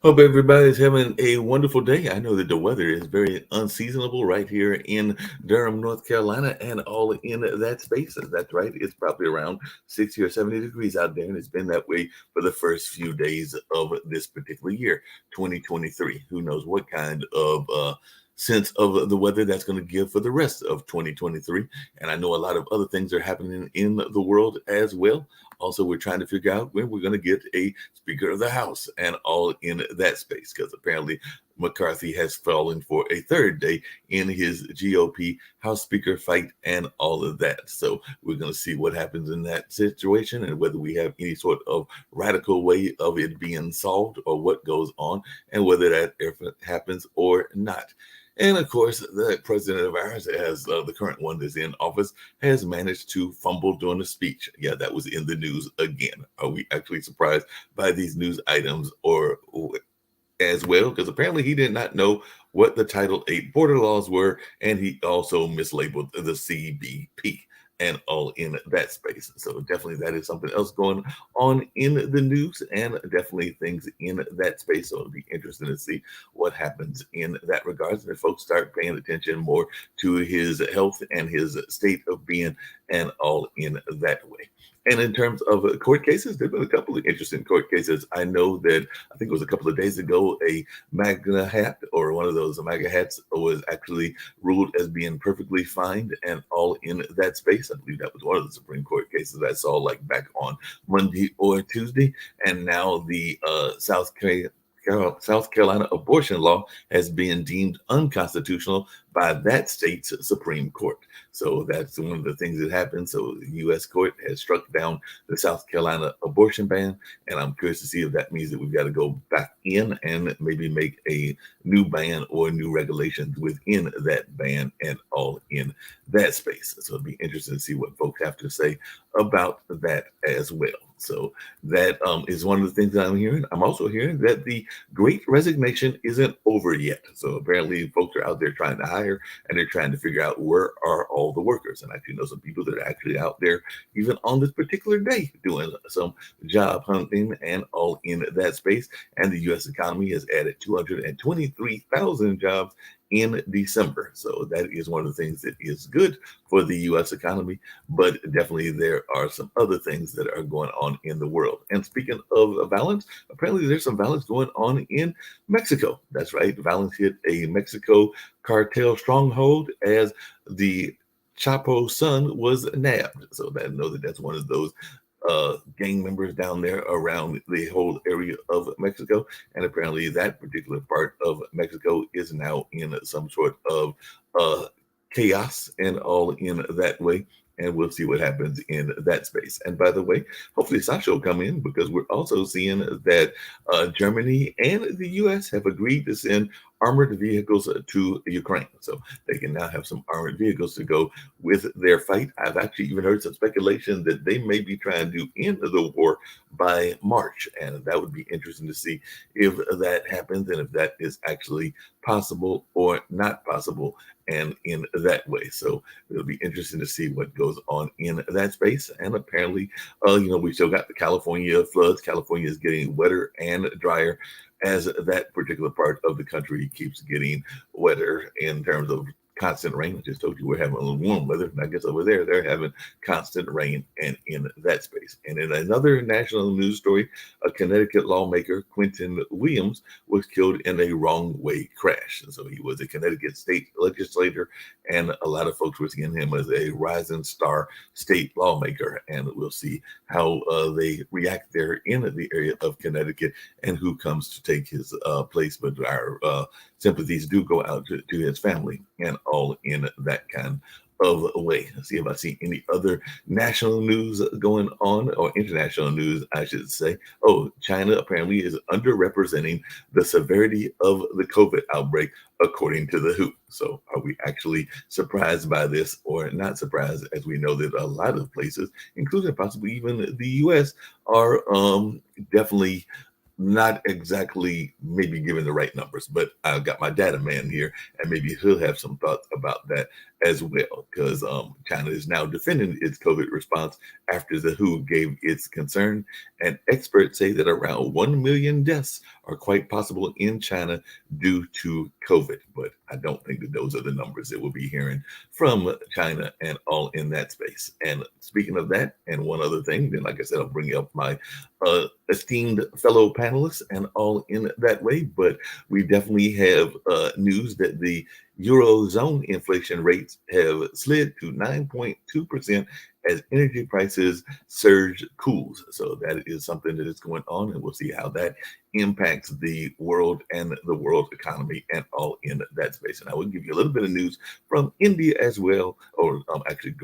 Hope everybody's having a wonderful day. I know that the weather is very unseasonable right here in Durham, North Carolina, and all in that space. That's right. It's probably around 60 or 70 degrees out there, and it's been that way for the first few days of this particular year, 2023. Who knows what kind of sense of the weather that's going to give for the rest of 2023. And I know a lot of other things are happening in the world as well. Also, we're trying to figure out when we're going to get a Speaker of the House and all in that space because apparently McCarthy has fallen for a third day in his GOP House Speaker fight and all of that. So we're going to see what happens in that situation and whether we have any sort of radical way of it being solved or what goes on and whether that ever happens or not. And of course, the president of ours, as the current one that's in office, has managed to fumble during a speech. Yeah, that was in the news again. Are we actually surprised by these news items or as well? Because apparently he did not know what the Title 8 border laws were, and he also mislabeled the CBP and all in that space. So definitely that is something else going on in the news and definitely things in that space. So it'll be interesting to see what happens in that regards. And if folks start paying attention more to his health and his state of being and all in that way. And in terms of court cases, there have been a couple of interesting court cases. I know that I think it was a couple of days ago, a MAGA hat or one of those MAGA hats was actually ruled as being perfectly fine and all in that space. I believe that was one of the Supreme Court cases I saw like back on Monday or Tuesday. And now the South Carolina abortion law has been deemed unconstitutional by that state's Supreme Court. So that's one of the things that happened. So the U.S. court has struck down the South Carolina abortion ban, and I'm curious to see if that means that we've got to go back in and maybe make a new ban or new regulations within that ban and all in that space. So it'll be interesting to see what folks have to say about that as well. So that is one of the things that I'm hearing. I'm also hearing that the Great Resignation isn't over yet. So apparently, folks are out there trying to hire and they're trying to figure out where are all the workers. And I actually know some people that are actually out there even on this particular day doing some job hunting and all in that space. And the U.S. economy has added 223,000 jobs in December. So that is one of the things that is good for the US economy, but definitely there are some other things that are going on in the world. And speaking of violence, apparently there's some violence going on in Mexico. That's right. Violence hit a Mexico cartel stronghold as the Chapo son was nabbed. So that I know that that's one of those gang members down there around the whole area of Mexico. And apparently, that particular part of Mexico is now in some sort of uh, chaos and all in that way. And we'll see what happens in that space. And by the way, hopefully Sasha will come in because we're also seeing that Germany and the US have agreed to send armored vehicles to Ukraine. So they can now have some armored vehicles to go with their fight. I've actually even heard some speculation that they may be trying to end the war by March. And that would be interesting to see if that happens and if that is actually possible or not possible and in that way. So it'll be interesting to see what goes on in that space. And apparently, we still got the California floods. California is getting wetter and drier as that particular part of the country keeps getting wetter in terms of constant rain. I just told you we're having a little warm weather. And I guess over there, they're having constant rain and in that space. And in another national news story, a Connecticut lawmaker, Quentin Williams, was killed in a wrong way crash. And so he was a Connecticut state legislator, and a lot of folks were seeing him as a rising star state lawmaker. And we'll see how they react there in the area of Connecticut and who comes to take his place. But our sympathies do go out to his family and all in that kind of way. Let's see if I see any other national news going on or international news, I should say. Oh, China apparently is underrepresenting the severity of the COVID outbreak, according to the WHO. So, are we actually surprised by this or not surprised? As we know that a lot of places, including possibly even the US, are definitely not exactly maybe giving the right numbers, but I've got my data man here, and maybe he'll have some thoughts about that as well, because China is now defending its COVID response after the WHO gave its concern. And experts say that around 1 million deaths are quite possible in China due to COVID. But I don't think that those are the numbers that we'll be hearing from China and all in that space. And speaking of that, and one other thing, then like I said, I'll bring up my esteemed fellow panelists and all in that way. But we definitely have news that the Eurozone inflation rates have slid to 9.2% as energy prices surge cools. So that is something that is going on, and we'll see how that impacts the world and the world economy and all in that space. And I will give you a little bit of news from India as well, or actually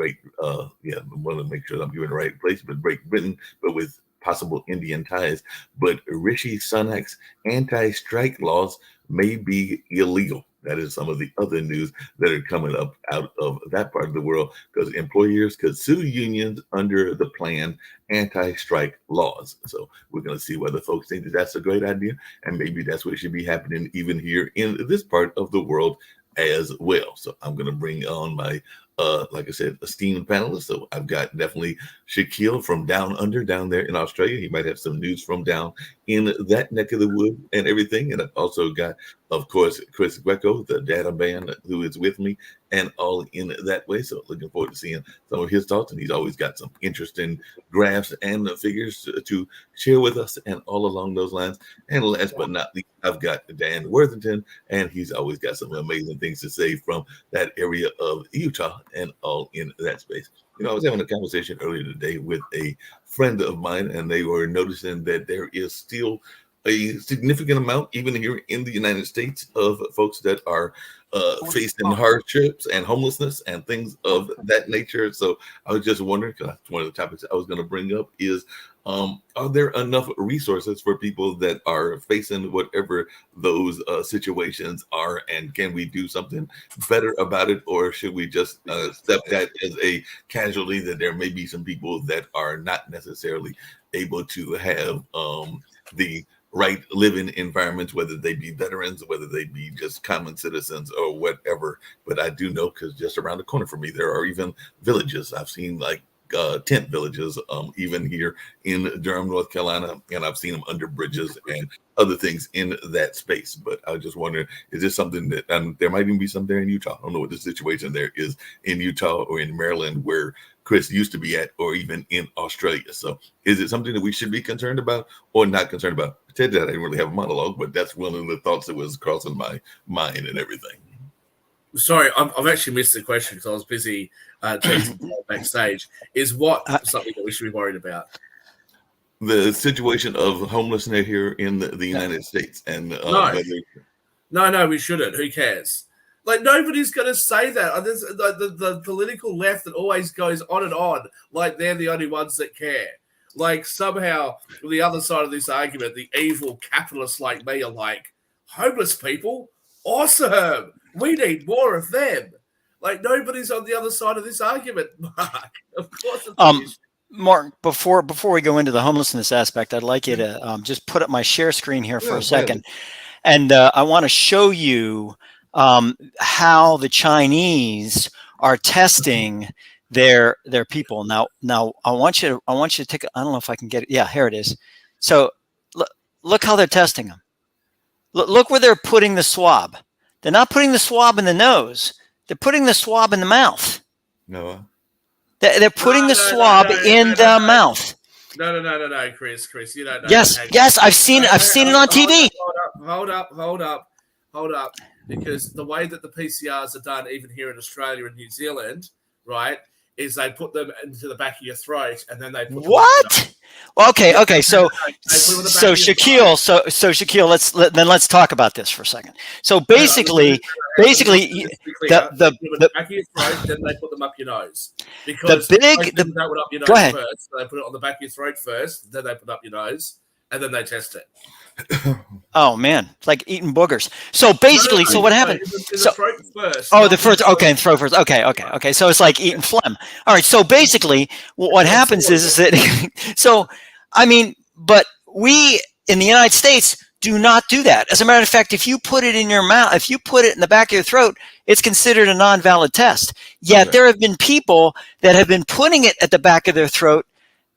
I want to make sure that I'm giving the right place, but Great Britain, but with possible Indian ties. But Rishi Sunak's anti-strike laws may be illegal. That is some of the other news that are coming up out of that part of the world, because employers could sue unions under the planned anti-strike laws. So we're going to see whether folks think that that's a great idea, and maybe that's what should be happening even here in this part of the world as well. So I'm going to bring on my like I said, esteemed panelists. So I've got definitely Shaquille from down under, down there in Australia. He might have some news from down in that neck of the wood and everything. And I've also got, of course, Chris Greco, the data man, who is with me and all in that way. So looking forward to seeing some of his thoughts. And he's always got some interesting graphs and figures to share with us and all along those lines. And last but not least, I've got Dan Worthington, and he's always got some amazing things to say from that area of Utah and all in that space. You know, I was having a conversation earlier today with a friend of mine, and they were noticing that there is still a significant amount, even here in the United States, of folks that are facing hardships and homelessness and things of that nature. So I was just wondering, because that's one of the topics I was going to bring up is, are there enough resources for people that are facing whatever those situations are, and can we do something better about it, or should we just accept that as a casualty, that there may be some people that are not necessarily able to have the right living environments, whether they be veterans, whether they be just common citizens or whatever. But I do know, because just around the corner from me, there are even villages. I've seen like tent villages, even here in Durham, North Carolina, and I've seen them under bridges and other things in that space. But I was just wondering, is this something that, there might even be some there in Utah. I don't know what the situation there is in Utah or in Maryland, where Chris used to be at, or even in Australia. So is it something that we should be concerned about or not concerned about? Ted, I didn't really have a monologue, but that's one of the thoughts that was crossing my mind and everything. Sorry, I've actually missed the question because I was busy backstage. Is what something that we should be worried about? The situation of homelessness here in the United States. And No, we shouldn't. Who cares? Like, nobody's going to say that. There's the political left that always goes on and on, like they're the only ones that care. Like, somehow, the other side of this argument, the evil capitalists like me are like, homeless people? Awesome! We need more of them. Like, nobody's on the other side of this argument, Mark. Of course it's Mark, before we go into the homelessness aspect, I'd like you to just put up my share screen here for a second. And I want to show you how the Chinese are testing their people. Now I want you to take I don't know if I can get it. Yeah, here it is. So look how they're testing them. Look where they're putting the swab. They're not putting the swab in the nose. They're putting the swab in the mouth. No. They're putting the swab in the mouth. No, Chris. You don't know. Yes, I've seen it. I've seen it on TV. Hold up. Because the way that the PCRs are done, even here in Australia and New Zealand, right, is they put them into the back of your throat and then they put them what? Well, okay. So Shaquille, let's talk about this for a second. So basically, the back of your throat, then they put them up your nose. Because that would up your nose first. So they put it on the back of your throat first, then they put it up your nose, and then they test it. Oh man, it's like eating boogers. So basically, so what happened? The throat first. Oh, the first. Okay, and throat first. Okay. So it's like eating phlegm. All right. So basically, what happens is that. So I mean, but we in the United States, do not do that. As a matter of fact, if you put it in your mouth, if you put it in the back of your throat, it's considered a non-valid test. Yet there have been people that have been putting it at the back of their throat.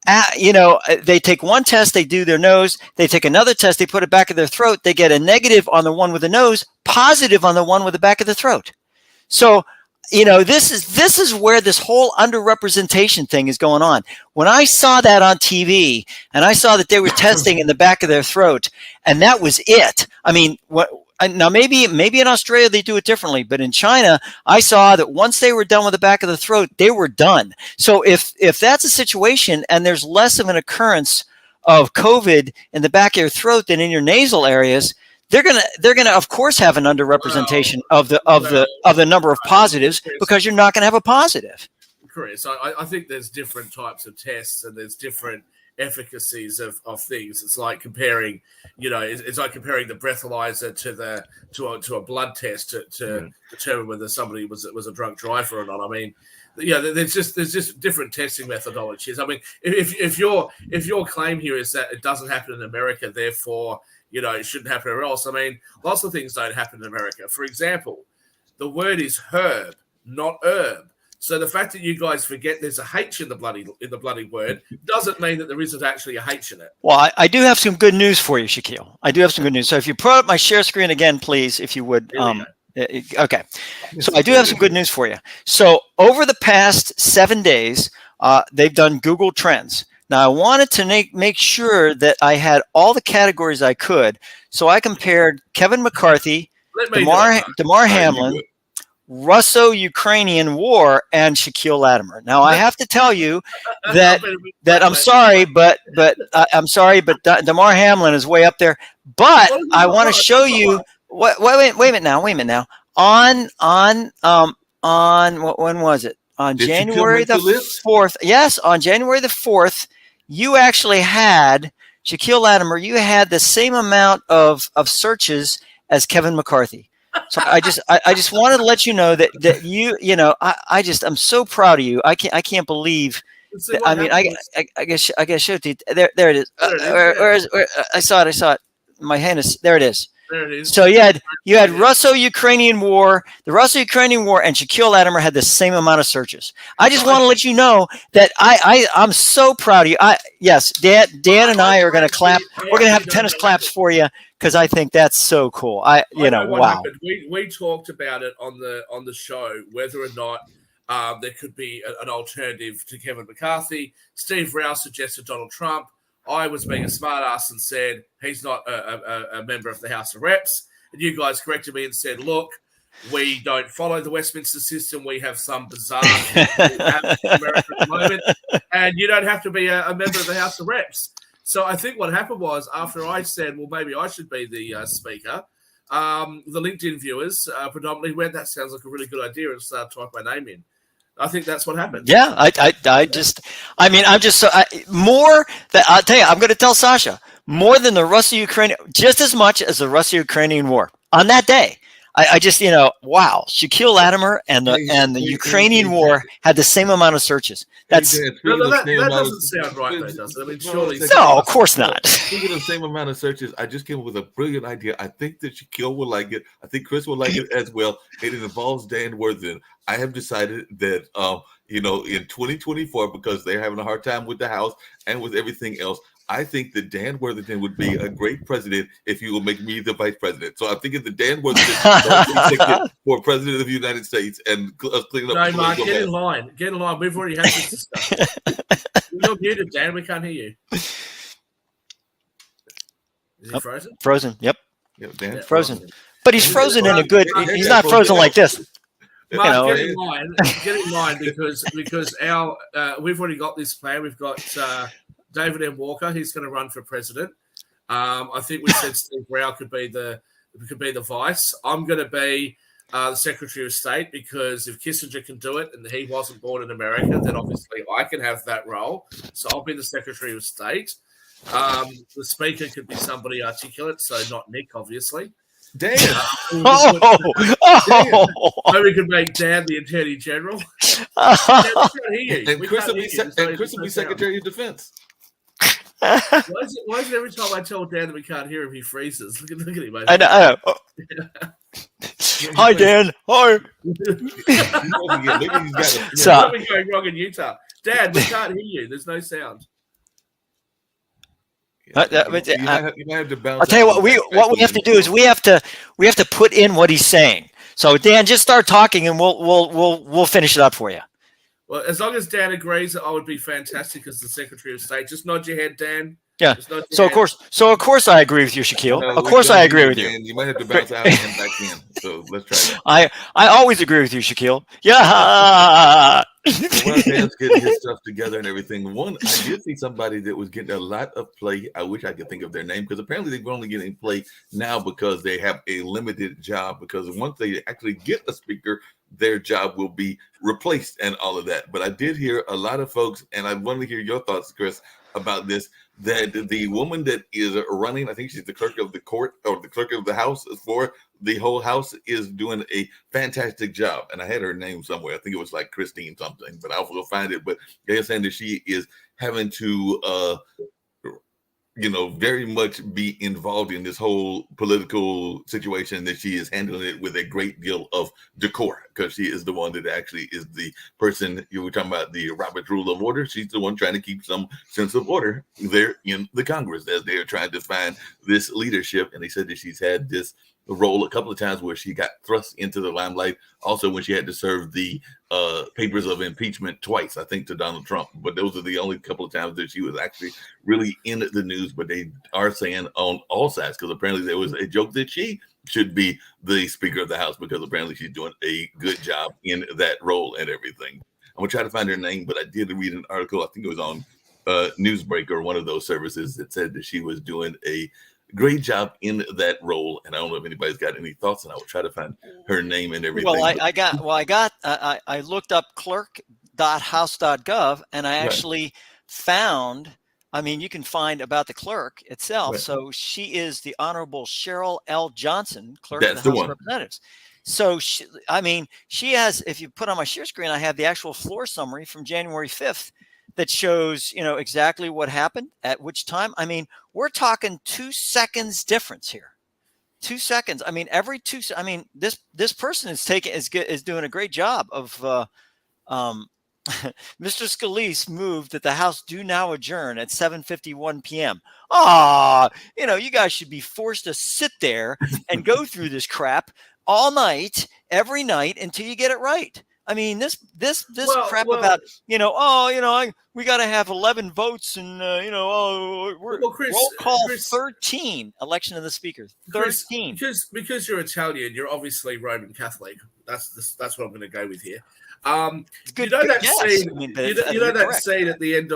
They take one test, they do their nose, they take another test, they put it back of their throat, they get a negative on the one with the nose, positive on the one with the back of the throat. So, this is where this whole underrepresentation thing is going on. When I saw that on TV and I saw that they were testing in the back of their throat, and that was it. I mean, now maybe in Australia they do it differently, but in China, I saw that once they were done with the back of the throat, they were done. So if that's a situation and there's less of an occurrence of COVID in the back of your throat than in your nasal areas, they're gonna of course have an underrepresentation of the number of positives, because you're not gonna have a positive. Chris, I think there's different types of tests and there's different efficacies of things. It's like comparing, it's like comparing the breathalyzer to a blood test to determine whether somebody was a drunk driver or not. I mean, there's just different testing methodologies. I mean, if your claim here is that it doesn't happen in America, therefore it shouldn't happen anywhere else. I mean, lots of things don't happen in America. For example, the word is herb, not herb. So the fact that you guys forget there's a H in the bloody word doesn't mean that there isn't actually a H in it. Well, I do have some good news for you, Shaquille. I do have some good news. So if you put up my share screen again, please, if you would. Okay. So I do have some good news for you. So over the past 7 days, they've done Google Trends. Now, I wanted to make sure that I had all the categories I could. So I compared Kevin McCarthy, Damar Hamlin, Russo-Ukrainian War, and Shaquille Latimer. Now, I have to tell you that I'm sorry, but Damar Hamlin is way up there. But I want to show you. Wait a minute now. On when was it? On January the 4th. Yes, on January the 4th. You actually had Shaquille Latimer. You had the same amount of searches as Kevin McCarthy. So I just wanted to let you know that I'm so proud of you. I can't believe. I mean, I guess show it to you. There it is. Where I saw it. My hand is there. It is. There it is. So you had Russo-Ukrainian War, the Russo-Ukrainian War, and Shaquille Latimer had the same amount of searches. I just want to let you know that I'm so proud of you. Yes, Dan and I are going to clap. We're going to have tennis claps for you, because I think that's so cool. Wow. We talked about it on the show, whether or not there could be an alternative to Kevin McCarthy. Steve Rouse suggested Donald Trump. I was being a smartass and said he's not a member of the House of Reps. And you guys corrected me and said, look, we don't follow the Westminster system. We have some bizarre in America at the moment. And you don't have to be a member of the House of Reps. So I think what happened was, after I said, well, maybe I should be the speaker, the LinkedIn viewers predominantly went, that sounds like a really good idea, and started typing my name in. I think that's what happened. Yeah, I'll tell you, I'm going to tell Sasha, more than the Russo-Ukrainian, just as much as the Russo-Ukrainian War on that day. I just, wow, Shaquille Latimer and the Ukrainian War had the same amount of searches. That doesn't sound right, though, does it? I mean, surely. No, of course not. Speaking of the same amount of searches, I just came up with a brilliant idea. I think that Shaquille will like it. I think Chris will like it as well. It involves Dan Worthington. I have decided that, in 2024, because they're having a hard time with the House and with everything else, I think that Dan Worthington would be a great president if you will make me the vice president. So I'm thinking that Dan Worthington for president of the United States and clean up. No, Mark, get in line. Get in line. We've already had this discussion. You're muted, Dan. We can't hear you. Is he frozen? Frozen. Yep. Yeah, Dan frozen. But he's frozen in a good. He's not frozen like this. Mark, get in line because we've already got this plan. We've got David M. Walker. He's going to run for president. I think we said Steve Brown could be the vice. I'm going to be the Secretary of State, because if Kissinger can do it and he wasn't born in America, then obviously I can have that role. So I'll be the Secretary of State. The Speaker could be somebody articulate, so not Nick, obviously. Dan. Maybe we could make Dan the Attorney General. And Chris will be Secretary of Defense. Why is it every time I tell Dan that we can't hear him, he freezes? Look at him. I know. Hi, Dan. Hi. So, Something going wrong in Utah. Dan, we can't hear you. There's no sound. You might have to bounce. I'll tell you what we have to do is we have to put in what he's saying. So Dan, just start talking and we'll finish it up for you. Well, as long as Dan agrees, I would be fantastic as the Secretary of State. Just nod your head, Dan. Yeah. So of course I agree with you, Shaquille. No, of course I agree with you. You might have to bounce out and back in. So let's try that. I always agree with you, Shaquille. Yeah. Well, Dan's getting his stuff together and everything. I did see somebody that was getting a lot of play. I wish I could think of their name because apparently they're only getting play now because they have a limited job. Because once they actually get a speaker, their job will be replaced and all of that. But I did hear a lot of folks, and I want to hear your thoughts, Chris, about this. That the woman that is running, I think she's the clerk of the court or the clerk of the house for the whole house, is doing a fantastic job. And I had her name somewhere. I think it was like Christine something, but I'll go find it. But they're saying that she is having to, very much be involved in this whole political situation, that she is handling it with a great deal of decor because she is the one that actually is the person you were talking about, the Robert's Rule of Order. She's the one trying to keep some sense of order there in the Congress as they're trying to find this leadership. And they said that she's had this role a couple of times where she got thrust into the limelight. Also, when she had to serve the papers of impeachment twice, I think, to Donald Trump. But those are the only couple of times that she was actually really in the news. But they are saying on all sides, because apparently there was a joke that she should be the Speaker of the House because apparently she's doing a good job in that role and everything. I'm going to try to find her name, but I did read an article, I think it was on Newsbreaker, one of those services, that said that she was doing a great job in that role, and I don't know if anybody's got any thoughts, and I will try to find her name and everything. Well, I looked up clerk.house.gov, and I actually found. I mean, you can find about the clerk itself. Right. So she is the Honorable Cheryl L. Johnson, clerk of the House of Representatives. So she has. If you put on my share screen, I have the actual floor summary from January 5th. That shows, exactly what happened at which time. I mean, we're talking 2 seconds difference here. 2 seconds. I mean, every 2. I mean, this person is doing a great job of. Mr. Scalise moved that the House do now adjourn at 7:51 p.m. You guys should be forced to sit there and go through this crap all night, every night until you get it right. I mean, this crap about, we got to have 11 votes and, roll call 13, election of the Speaker, 13. Chris, because you're Italian, you're obviously Roman Catholic. That's what I'm going to go with here. That scene at the end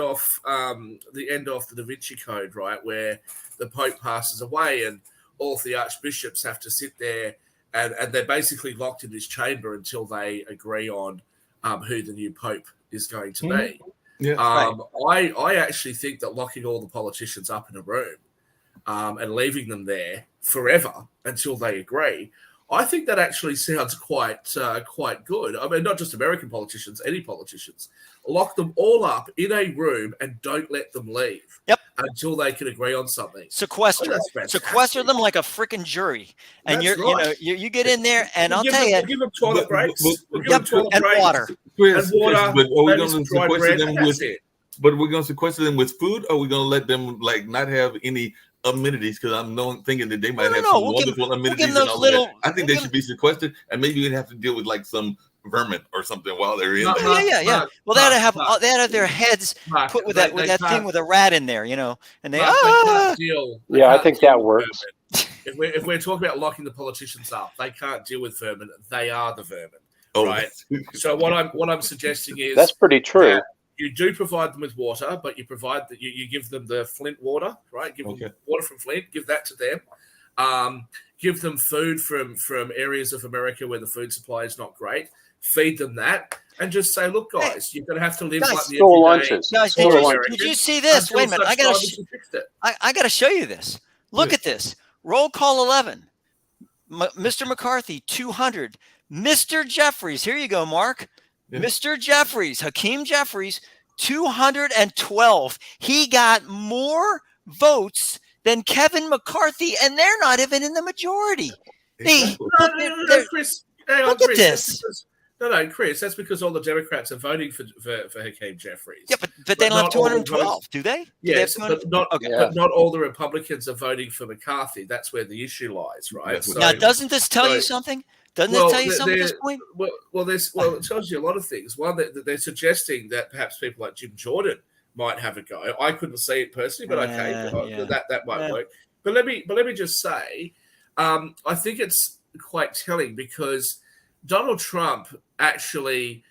of the Da Vinci Code, right, where the Pope passes away and all the archbishops have to sit there. And they're basically locked in this chamber until they agree on who the new pope is going to be. Yeah, I actually think that locking all the politicians up in a room and leaving them there forever until they agree, I think that actually sounds quite good. I mean, not just American politicians, any politicians. Lock them all up in a room and don't let them leave. Yep. Until they can agree on something. Sequester them like a freaking jury, and you get in there, and I'll tell you, give them toilet breaks, and water, Chris, but we're going to sequester them with food, or we're going to let them not have any amenities? Because I'm thinking that they might have some wonderful amenities and all that. I think they should be sequestered, and maybe you'd have to deal with some vermin or something while they're in there. Yeah. Well, they had to have their heads put with that thing with a rat in there, and they. Can't deal. I think that works. If we're talking about locking the politicians up, they can't deal with vermin. They are the vermin, right? So what I'm suggesting is that's pretty true. You do provide them with water, but you provide that you give them the Flint water, right? Give them water from Flint. Give that to them. Give them food from areas of America where the food supply is not great. Feed them that, and just say, "Look, guys, you're going to have to live like the school lunches." Guys, did you see this? Wait a minute, I got to show you this. Look at this. Roll call 11. Mr. McCarthy 200. Mr. Jeffries, here you go, Mark. Yeah. Mr. Jeffries, Hakeem Jeffries 212. He got more votes than Kevin McCarthy, and they're not even in the majority. Exactly. No, Chris. Hang on, Look at Chris. this. No, Chris. That's because all the Democrats are voting for Hakeem Jeffries. Yeah, but they don't have not all the 212, votes- do they? Do Yes, they have but not. Okay. Yeah. But not all the Republicans are voting for McCarthy. That's where the issue lies, right? That's what- Now, doesn't this tell you so- something? Doesn't Well, it tell you something at this point? it tells you a lot of things. One, that they're suggesting that perhaps people like Jim Jordan might have a go. I couldn't see it personally, but okay, Yeah. that might Yeah. work. But let me just say, I think it's quite telling because Donald Trump actually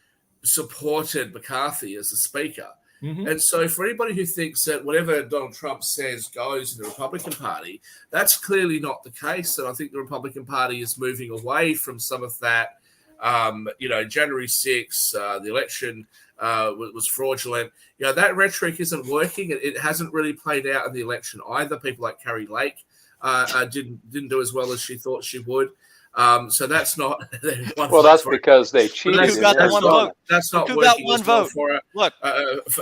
supported McCarthy as the speaker. Mhm. And so for anybody who thinks that whatever Donald Trump says goes in the Republican Party, that's clearly not the case. And I think the Republican Party is moving away from some of that. January 6th, the election was fraudulent. That rhetoric isn't working. It hasn't really played out in the election either. People like Carrie Lake didn't do as well as she thought she would. So that's not. Well, that's because they cheated. That's- Who got the that's one not- vote? That's not Who got working one as well vote? for Look,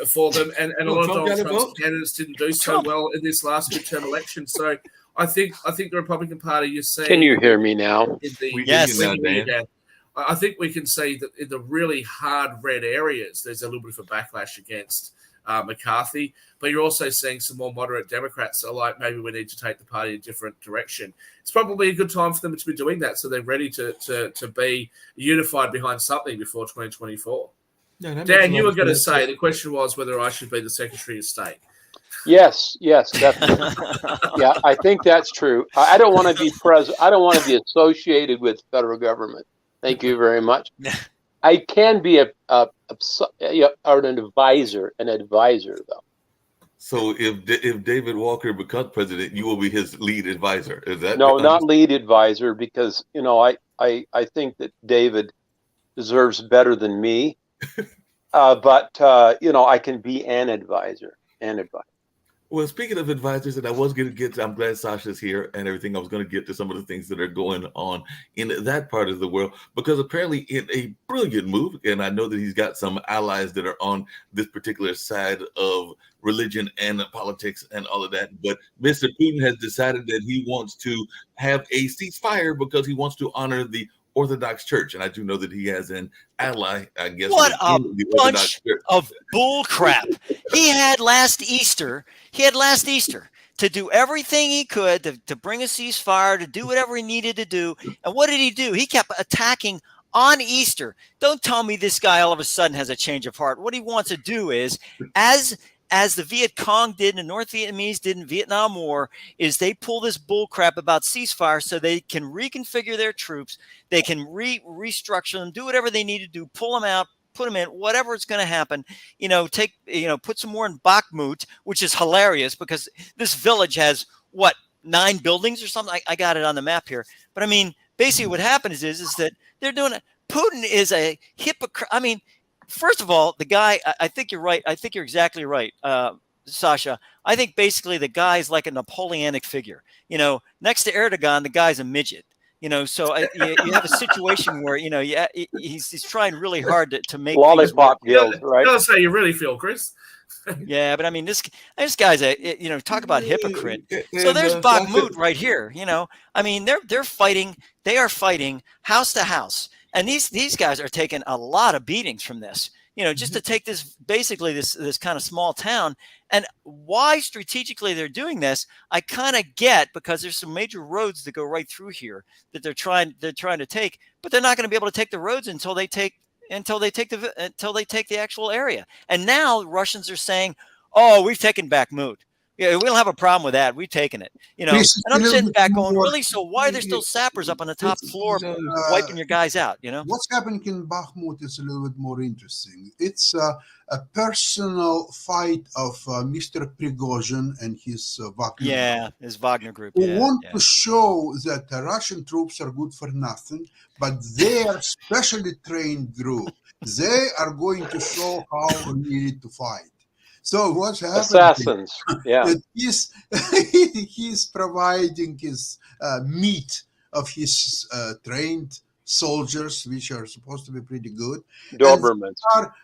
for them, and a lot of Trump got Donald a Trump's vote? candidates didn't do so Trump. well in this last midterm election. So I think the Republican Party, you're seeing. Can you hear me now? In the, We Yes. hear you now, Dan. I think we can see that in the really hard red areas, there's a little bit of a backlash against McCarthy, but you're also seeing some more moderate Democrats that are like, maybe we need to take the party a different direction. It's probably a good time for them to be doing that, so they're ready to be unified behind something before 2024. Yeah, that makes Dan, a you lot were of going to sense. say the question was whether I should be the Secretary of State. Yes, definitely. Yeah, I think that's true. I don't want to be I don't want to be associated with federal government. Thank you very much. I can be an advisor though. So if David Walker becomes president, you will be his lead advisor. Is that No, not lead advisor, because I think that David deserves better than me. But I can be an advisor. Well, speaking of advisors, and I was going to get to, I'm glad Sasha's here and everything. I was going to get to some of the things that are going on in that part of the world, because apparently in a brilliant move, and I know that he's got some allies that are on this particular side of religion and politics and all of that. But Mr. Putin has decided that he wants to have a ceasefire because he wants to honor the Orthodox Church. And I do know that he has an ally, I guess. What a within the Orthodox bunch Church. of bull crap. He had last Easter to do everything he could to bring a ceasefire, to do whatever he needed to do. And what did he do? He kept attacking on Easter. Don't tell me this guy all of a sudden has a change of heart. What he wants to do is, as the Viet Cong did and the North Vietnamese did in Vietnam War, is they pull this bull crap about ceasefire so they can reconfigure their troops. They can restructure them, do whatever they need to do, pull them out, put them in, whatever is going to happen, put some more in Bakhmut, which is hilarious because this village has 9 buildings or something. I got it on the map here. But I mean, basically what happened is that they're doing it. Putin is a hypocrite. I mean, first of all, the guy, I think you're right. I think you're exactly right, Sasha. I think basically the guy is like a Napoleonic figure. Next to Erdogan, the guy's a midget. So you have a situation where he's trying really hard to make Lollipop guild, right? That's how you really feel, Chris. Yeah, but I mean, this guy's talk about hypocrite. So And, there's Sasha- Bakhmut right here. I mean, they're fighting. They are fighting house to house, and these guys are taking a lot of beatings from this. Just to take this kind of small town. And why strategically they're doing this, I kind of get, because there's some major roads that go right through here that they're trying to take, but they're not going to be able to take the roads until they take the actual area. And now Russians are saying, "Oh, we've taken Bakhmut. Yeah, we don't have a problem with that. We've taken it." And I'm sitting back going, "Really? So why are there still sappers up on the top floor wiping your guys out?" What's happening in Bakhmut is a little bit more interesting. It's a personal fight of Mr. Prigozhin and his Wagner. Yeah, his Wagner group. Who Yeah, want yeah. to show that the Russian troops are good for nothing, but they are specially trained group. They are going to show how we need to fight. So what's happening? Assassins. Yeah. That he's providing his meat of his trained soldiers, which are supposed to be pretty good. Dobermans.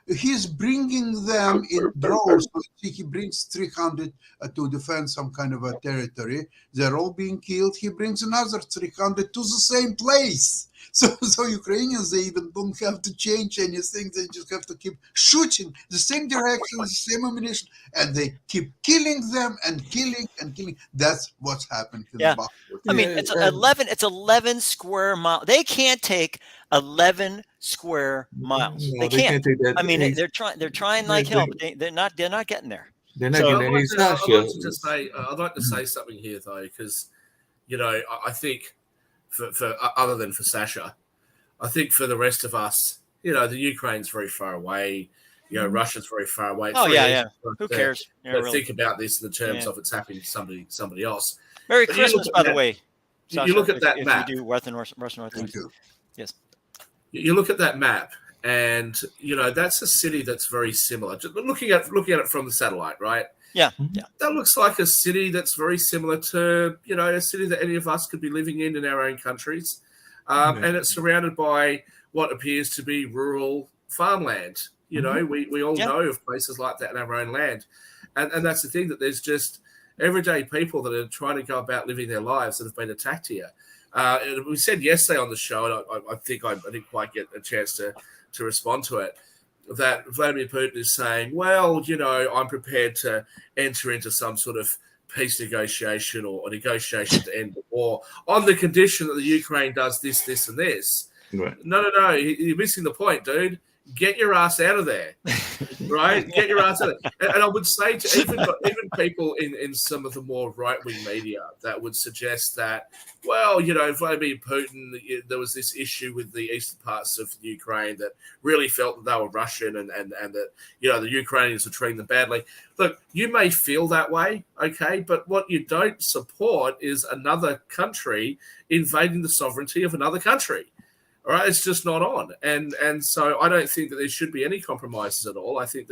He's bringing them in droves. So he brings 300 to defend some kind of a territory. They're all being killed. He brings another 300 to the same place. So Ukrainians, they even don't have to change anything. They just have to keep shooting the same direction, the same ammunition, and they keep killing them and killing and killing. That's what's happened in the Bakhmut. I mean, it's 11. It's 11 square miles. They can't take 11 square miles. No, they can't. take that. I mean, they're trying like hell, but they're not getting there. They're not So- getting there. I'd like to say something here though, because I think for other than for Sasha, I think for the rest of us, the Ukraine's very far away. Russia's very far away. It's Oh very yeah. easy for us Who to- cares? Yeah, to really. think about this in the terms of it's happening to somebody else. Merry But you Christmas, look by at the that- way. you Sasha, look at that if map. you do Russian Orthodox. Thank you. You look at that map, and that's a city that's very similar. Just looking at it from the satellite, right? Yeah. That looks like a city that's very similar to a city that any of us could be living in our own countries, and it's surrounded by what appears to be rural farmland. We all know of places like that in our own land, and that's the thing, that there's just everyday people that are trying to go about living their lives that have been attacked here. We said yesterday on the show, and I think I didn't quite get a chance to respond to it, that Vladimir Putin is saying, well, I'm prepared to enter into some sort of peace negotiation or a negotiation to end the war on the condition that the Ukraine does this, this, and this. Right. No. You're missing the point, dude. Get your ass out of there, right? Get your ass out of there. And I would say to even people in some of the more right-wing media that would suggest that, well, Vladimir Putin, there was this issue with the eastern parts of Ukraine that really felt that they were Russian and that, the Ukrainians were treating them badly. Look, you may feel that way, okay, but what you don't support is another country invading the sovereignty of another country. All right, it's just not on, and so I don't think that there should be any compromises at all. I think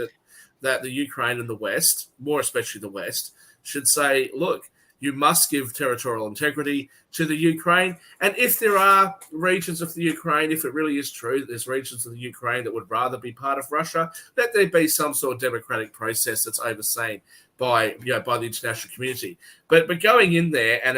that the Ukraine and the West, more especially the West, should say, look, you must give territorial integrity to the Ukraine, and if there are regions of the Ukraine, if it really is true that there's regions of the Ukraine that would rather be part of Russia, let there be some sort of democratic process that's overseen by the international community. But going in there and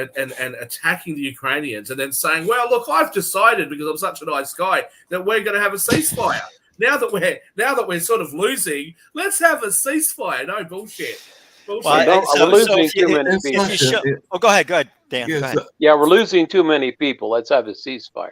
attacking the Ukrainians and then saying, well, look, I've decided, because I'm such a nice guy, that we're going to have a ceasefire. Now that we're sort of losing, let's have a ceasefire. No bullshit. Well, we're losing too many people. Go ahead, Dan. Yeah, Go ahead. Yeah, we're losing too many people. Let's have a ceasefire.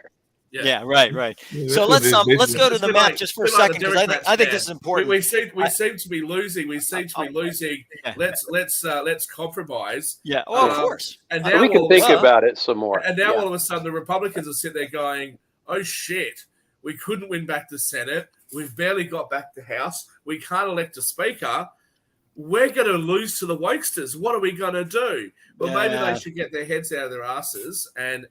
Yeah, right. Yeah, So that's what let's go to It's the been map like- just for a it's been like second, the because I think this Democrats, is important. We seem to be losing. We seem to be losing. Yeah. Let's compromise. Yeah. Oh, of Um, course. And We now can all of a think sudden- about it some more. And now Yeah. all of a sudden, the Republicans are sitting there going, "Oh shit, we couldn't win back the Senate. We've barely got back the House. We can't elect a speaker. We're going to lose to the wokesters. What are we going to do?" Well, maybe Yeah. they should get their heads out of their asses and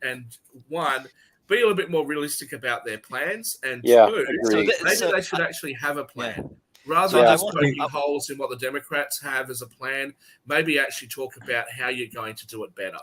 one, be a little bit more realistic about their plans, and Yeah, two, agreed. maybe they should actually have a plan. Rather So than I just want- poking holes in what the Democrats have as a plan, maybe actually talk about how you're going to do it better.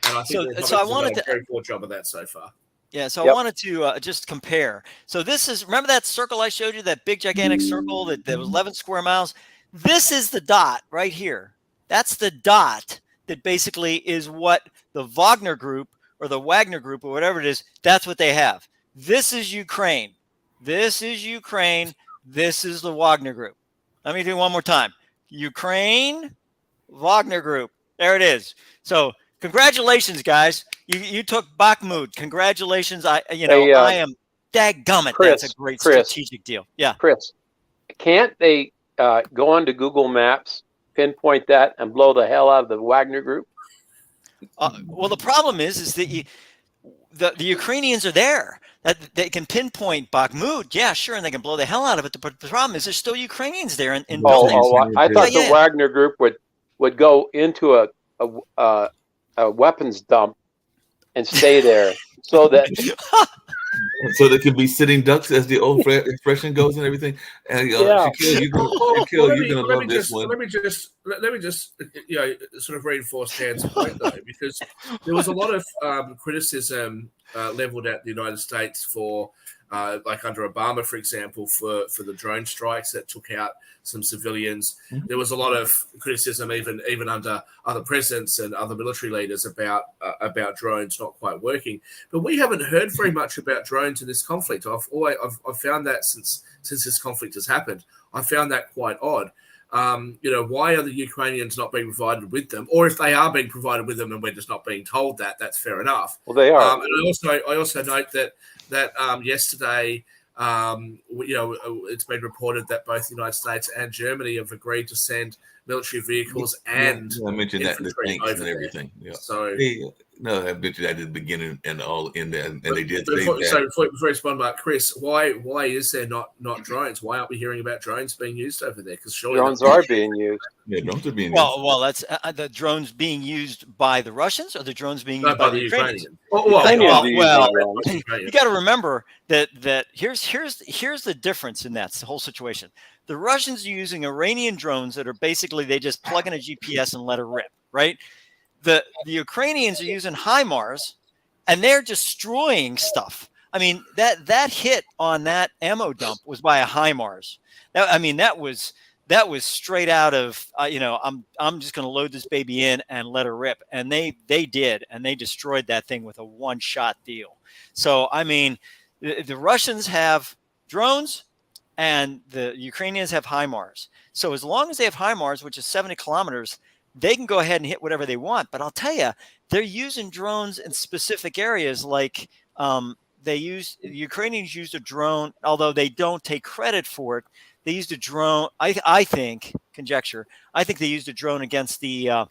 And I think So- the Republicans so I have wanted done a to- very poor job of that so far. Yeah, so I Yep. wanted to just compare. So this is, remember that circle I showed you, that big gigantic circle that was 11 square miles? This is the dot right here. That's the dot that basically is what the Wagner Group or the Wagner Group or whatever it is, that's what they have. This is Ukraine. This is Ukraine. This is the Wagner Group. Let me do one more time. Ukraine, Wagner Group. There it is. So congratulations, guys. You took Bakhmut. Congratulations. I am dadgummit. Chris, That's a great Chris. strategic deal. Yeah. Chris, can't they go onto Google Maps, pinpoint that, and blow the hell out of the Wagner Group? Well, the problem is that the Ukrainians are there. That they can pinpoint Bakhmut. Yeah, sure, and they can blow the hell out of it. But the problem is there's still Ukrainians there in buildings. I thought Yeah. the Wagner Group would go into a weapons dump and stay there so that So they could be sitting ducks, as the old expression goes, and everything. And Yeah. Shaquille, you're gonna love this one. Let me just sort of reinforce Dan's point though, because there was a lot of criticism leveled at the United States for, like under Obama, for example, for the drone strikes that took out some civilians. Mhm. There was a lot of criticism, even under other presidents and other military leaders, about drones not quite working. But we haven't heard very much about drones in this conflict. I've found that since this conflict has happened, I found that quite odd. Why are the Ukrainians not being provided with them? Or if they are being provided with them and we're just not being told that, that's fair enough. Well, they are. And I also note that yesterday, it's been reported that both the United States and Germany have agreed to send military vehicles and I mentioned that the infantry tanks over and there. everything. Yeah. So. No, I mentioned that at the beginning and all in there, and they did say Before that. I respond, Mark, Chris, why is there not drones? Why aren't we hearing about drones being used over there? Because surely Drones are being used. Yeah, drones are being Well, that's the drones being used by the Russians or the drones being used by the the Ukrainians. Ukrainians. You got to remember that here's the difference in that whole situation. The Russians are using Iranian drones that are basically they just plug in a GPS and let it rip, right? The Ukrainians are using HIMARS and they're destroying stuff. I mean, that hit on that ammo dump was by a HIMARS. That was straight out of I'm just going to load this baby in and let her rip, and they did, and they destroyed that thing with a one-shot deal. So I mean, the Russians have drones and the Ukrainians have HIMARS. So as long as they have HIMARS, which is 70 kilometers, they can go ahead and hit whatever they want. But I'll tell you, they're using drones in specific areas. Like the Ukrainians used a drone, although they don't take credit for it. They used a drone. I think conjecture. I think they used a drone against the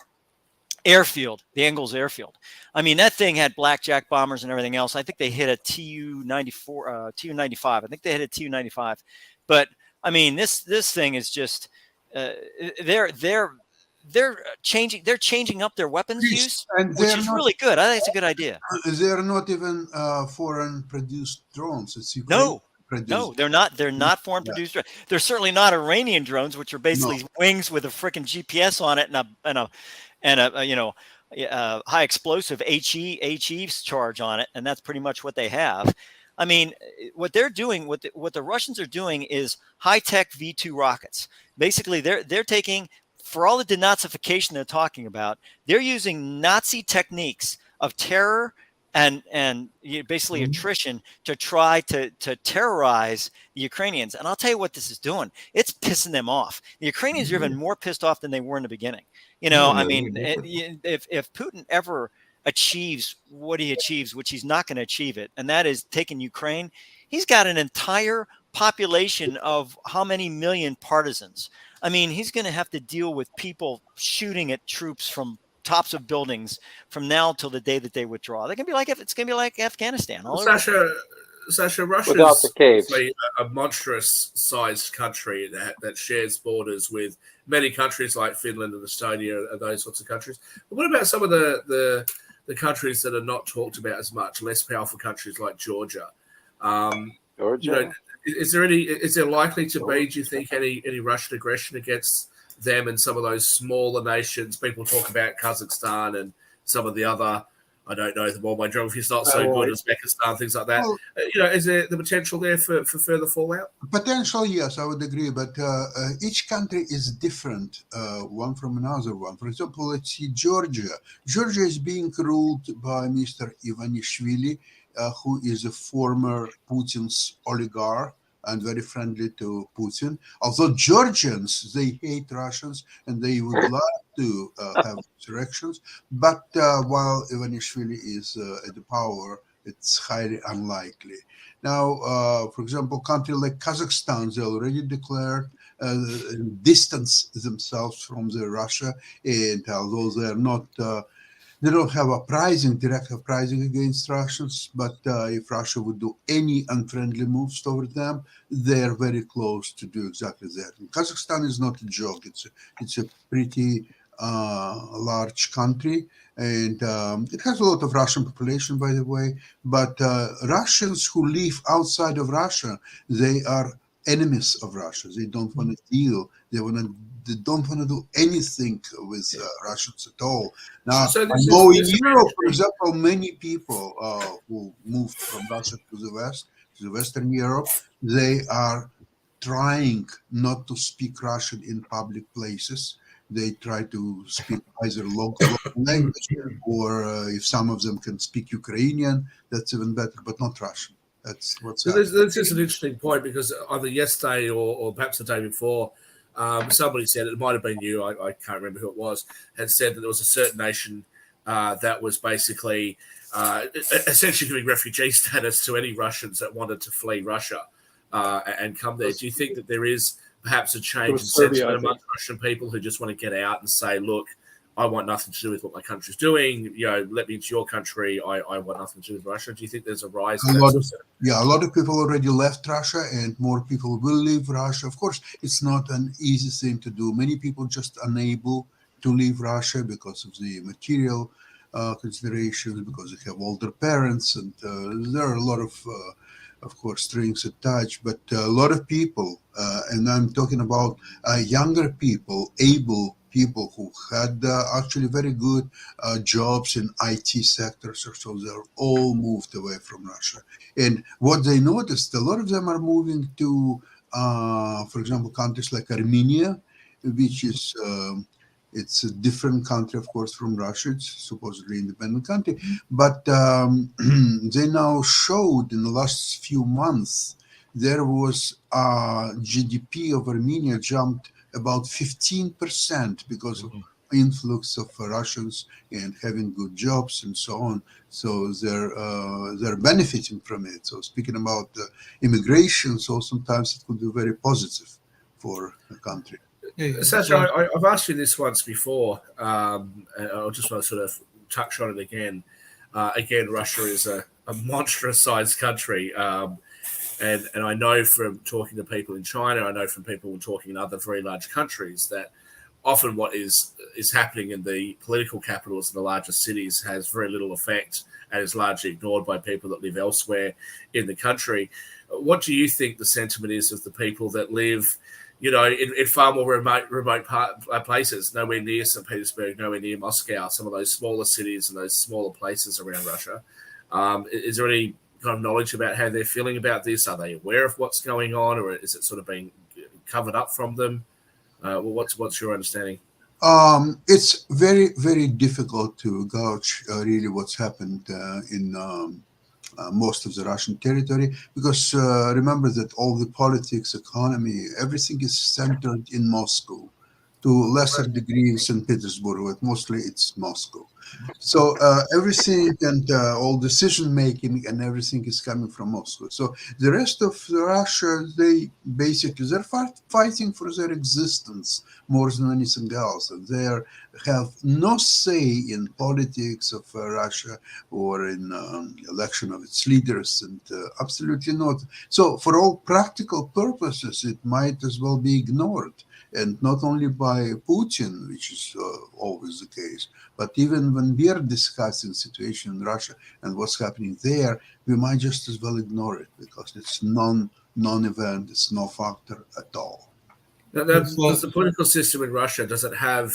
airfield, the Engels airfield. I mean, that thing had blackjack bombers and everything else. I think they hit a Tu-94, Tu-95. I think they hit a Tu-95. But I mean, this thing is just they're changing up their weapons use, and which is really good. I think it's a good idea. They're not even foreign produced drones. It's Ukraine. No, they're not. They're not foreign produced. They're certainly not Iranian drones, which are basically wings with a freaking GPS on it and a high explosive HE charge on it, and that's pretty much what they have. I mean, what they're doing, what the Russians are doing, is high tech V2 rockets. Basically, they're taking, for all the denazification they're talking about, they're using Nazi techniques of terror and basically attrition to try to terrorize the Ukrainians. And I'll tell you what this is doing. It's pissing them off. The Ukrainians are even more pissed off than they were in the beginning. I mean, if Putin ever achieves what he achieves, which he's not going to achieve it, and that is taking Ukraine, he's got an entire population of how many million partisans. I mean, he's going to have to deal with people shooting at troops from tops of buildings from now till the day that they withdraw. It's going to be like Afghanistan. Sasha, Russia is a monstrous-sized country that shares borders with many countries like Finland and Estonia and those sorts of countries. But what about some of the countries that are not talked about as much, less powerful countries like Georgia? Georgia. Is there likely to be, do you think, any Russian aggression against them and some of those smaller nations? People talk about Kazakhstan and some of the other, I don't know them all. My geography is not so good. Uzbekistan, things like that. Is there the potential there for further fallout? Potential, yes, I would agree. But each country is different, one from another one. For example, let's see Georgia. Georgia is being ruled by Mr. Ivanishvili, who is a former Putin's oligarch and very friendly to Putin. Although Georgians, they hate Russians and they would love to have insurrections. But while Ivanishvili is at the power, it's highly unlikely. Now, for example, country like Kazakhstan, they already declared distance themselves from Russia, and although they're not they don't have direct uprising against Russians, but if Russia would do any unfriendly moves toward them, they're very close to do exactly that. And Kazakhstan is not a joke. It's a pretty large country, and it has a lot of Russian population, by the way. But Russians who live outside of Russia, they are enemies of Russia. They don't want to deal. They don't want to do anything with Russians at all. Now, So I this know is- in this is Europe, for interesting. example, many people who moved from Russia to the West, to the Western Europe, they are trying not to speak Russian in public places. They try to speak either local language, or if some of them can speak Ukrainian, that's even better, but not Russian. That's what's So happening. this is an interesting point, because either yesterday or perhaps the day before, somebody said, it might have been you, I can't remember who it was, had said that there was a certain nation that was basically essentially giving refugee status to any Russians that wanted to flee Russia and come there. Do you think that there is perhaps a change in was Serbia, I sentiment think. amongst Russian people who just want to get out and say, look, I want nothing to do with what my country's doing. Let me into your country. I want nothing to do with Russia. Do you think there's a rise? A lot of people already left Russia, and more people will leave Russia. Of course, it's not an easy thing to do. Many people just unable to leave Russia because of the material considerations, because they have older parents, and there are a lot of course, strings attached. But a lot of people, and I'm talking about younger people, able people who had actually very good jobs in IT sectors, or so, they're all moved away from Russia. And what they noticed, a lot of them are moving to, for example, countries like Armenia, which is it's a different country, of course, from Russia. It's supposedly independent country, but they now showed in the last few months there was GDP of Armenia jumped about 15% because of influx of Russians and having good jobs and so on. So they're benefiting from it. So speaking about immigration, so sometimes it could be very positive for the country. Sasha, I've asked you this once before, and I just want to sort of touch on it again. Again, Russia is a monstrous-sized country, and I know from talking to people in China, I know from people talking in other very large countries, that often what is happening in the political capitals in the largest cities has very little effect and is largely ignored by people that live elsewhere in the country. What do you think the sentiment is of the people that live, in far more remote places, nowhere near St. Petersburg, nowhere near Moscow, some of those smaller cities and those smaller places around Russia? Is there any kind of knowledge about how they're feeling about this? Are they aware of what's going on, or is it sort of being covered up from them? What's your understanding? It's very, very difficult to gauge really what's happened in most of the Russian territory, because remember that all the politics, economy, everything is centered in Moscow, to lesser degree in St. Petersburg, but mostly it's Moscow. So everything and all decision making and everything is coming from Moscow. So the rest of Russia, they're fighting for their existence more than anything else. And they have no say in politics of Russia or in election of its leaders, and absolutely not. So for all practical purposes, it might as well be ignored. And not only by Putin, which is always the case, but even when we are discussing the situation in Russia and what's happening there, we might just as well ignore it, because it's non-event, it's no factor at all. Now, does the political system in Russia, does it have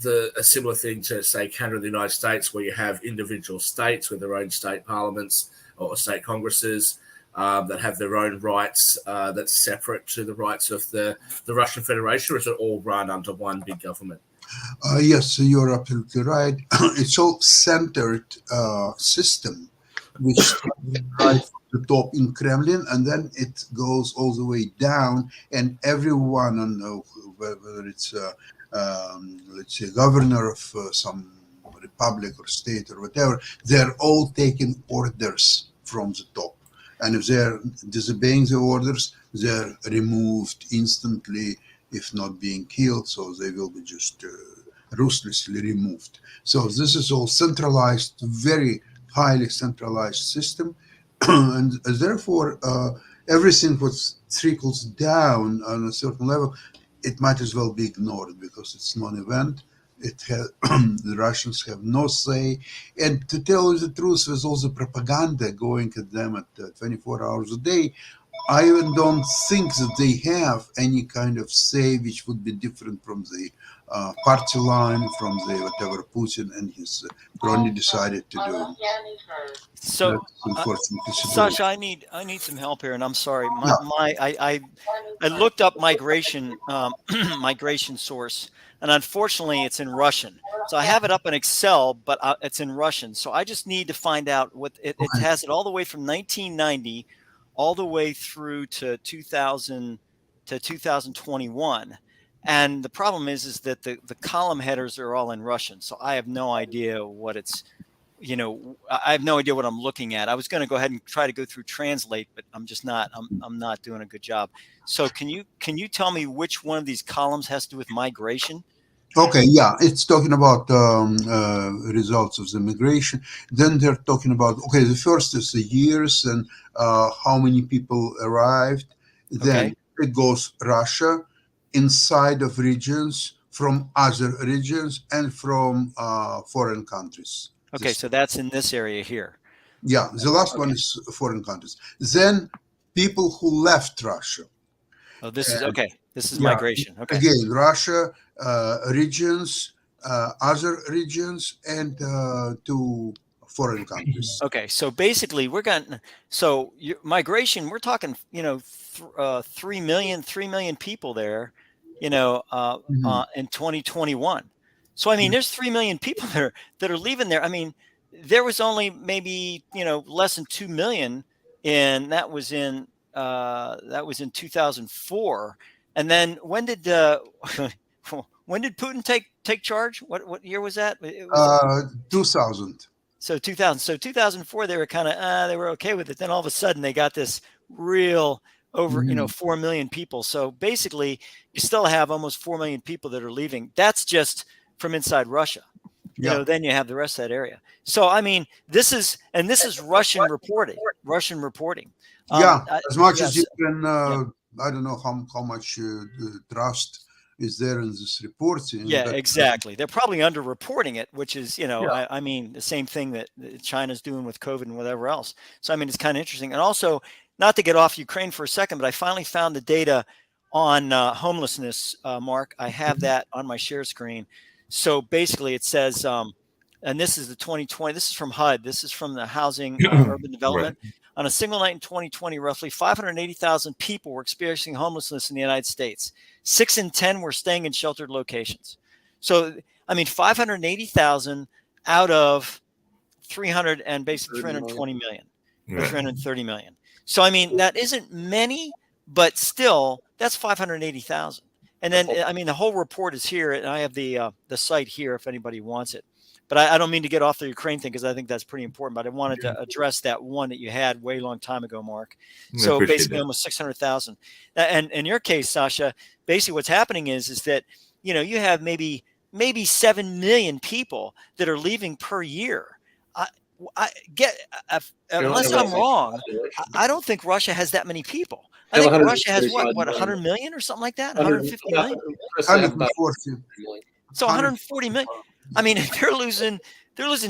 a similar thing to, say, Canada and the United States, where you have individual states with their own state parliaments or state congresses that have their own rights that's separate to the rights of the Russian Federation, or is it all run under one big government? Yes, you're absolutely right. It's all centered system, which starts right from the top in Kremlin, and then it goes all the way down, and everyone, whether it's let's say governor of some republic or state or whatever, they're all taking orders from the top. And if they're disobeying the orders, they're removed instantly, if not being killed. So they will be just ruthlessly removed. So this is all centralized, very highly centralized system. And therefore, everything what trickles down on a certain level, it might as well be ignored, because it's non-event. It has, the Russians have no say, and to tell you the truth, with all the propaganda going at them at 24 hours a day, I even don't think that they have any kind of say which would be different from the party line, from the whatever Putin and his crony decided to do. So, That's unfortunately Sasha, I need some help here, and I'm sorry. Yeah. I looked up migration migration source, and unfortunately, it's in Russian. So I have it up in Excel, but it's in Russian. So I just need to find out what it has it all the way from 1990 all the way through to 2000 to 2021. And the problem is that the column headers are all in Russian. So I have no idea what it's, I have no idea what I'm looking at. I was going to go ahead and try to go through translate, but I'm just not, I'm not doing a good job. So can you tell me which one of these columns has to do with migration? Okay, yeah, it's talking about results of the migration. Then they're talking about, okay, the first is the years and how many people arrived. Then it goes Russia, inside of regions, from other regions, and from foreign countries. Okay, so that's in this area here. Yeah, the last one is foreign countries. Then people who left Russia. Oh, this is okay. This is migration. Okay. Again, Russia, regions, other regions, and to foreign countries. Okay, so basically, migration. We're talking, 3 million people there, in 2021. So I mean, there's 3 million people that are leaving there. I mean, there was only maybe less than 2 million, and that was in 2004. And then when did Putin take charge? What year was that? It was 2000. So 2000. So 2004, they were kind of they were okay with it. Then all of a sudden, they got this real over 4 million people. So basically, you still have almost 4 million people that are leaving. That's just from inside Russia. Then you have the rest of that area. So I mean, this is Russian reporting. As much as you can. I don't know how much trust is there in this reporting. Yeah, exactly. They're probably underreporting it, which is, I mean, the same thing that China's doing with COVID and whatever else. So, I mean, it's kind of interesting. And also, not to get off Ukraine for a second, but I finally found the data on homelessness, Mark. I have that on my share screen. So basically it says, and this is the 2020, this is from HUD. This is from the Housing Urban Development. Right. On a single night in 2020, roughly 580,000 people were experiencing homelessness in the United States. 6 in 10 were staying in sheltered locations. So, I mean, 580,000 out of 320 million, or 330 million. So, I mean, that isn't many, but still, that's 580,000. And then, I mean, the whole report is here, and I have the site here if anybody wants it. But I don't mean to get off the Ukraine thing because I think that's pretty important. But I wanted to address that one that you had way long time ago, Mark. So basically, almost 600,000. And in your case, Sasha, basically what's happening is that you have maybe 7 million people that are leaving per year. Unless I'm wrong, I don't think Russia has that many people. I think Russia has what 100 million or something like that, 150 million. 140. So 140 million. I mean, they're losing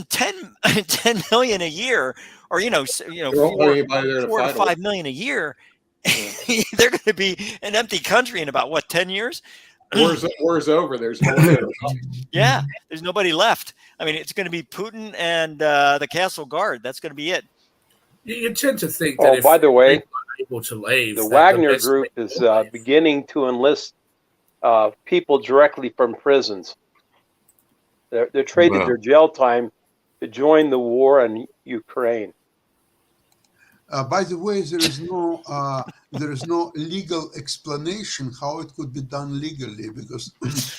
10 million a year, or 4 to 5 million a year. They're going to be an empty country in about 10 years. War's over. There's nobody. Yeah, there's nobody left. I mean, it's going to be Putin and the Castle Guard. That's going to be it. You tend to think that. By the way, able to leave, the Wagner Group is beginning to enlist people directly from prisons. They're traded their jail time to join the war in Ukraine. By the way, there is no legal explanation how it could be done legally, because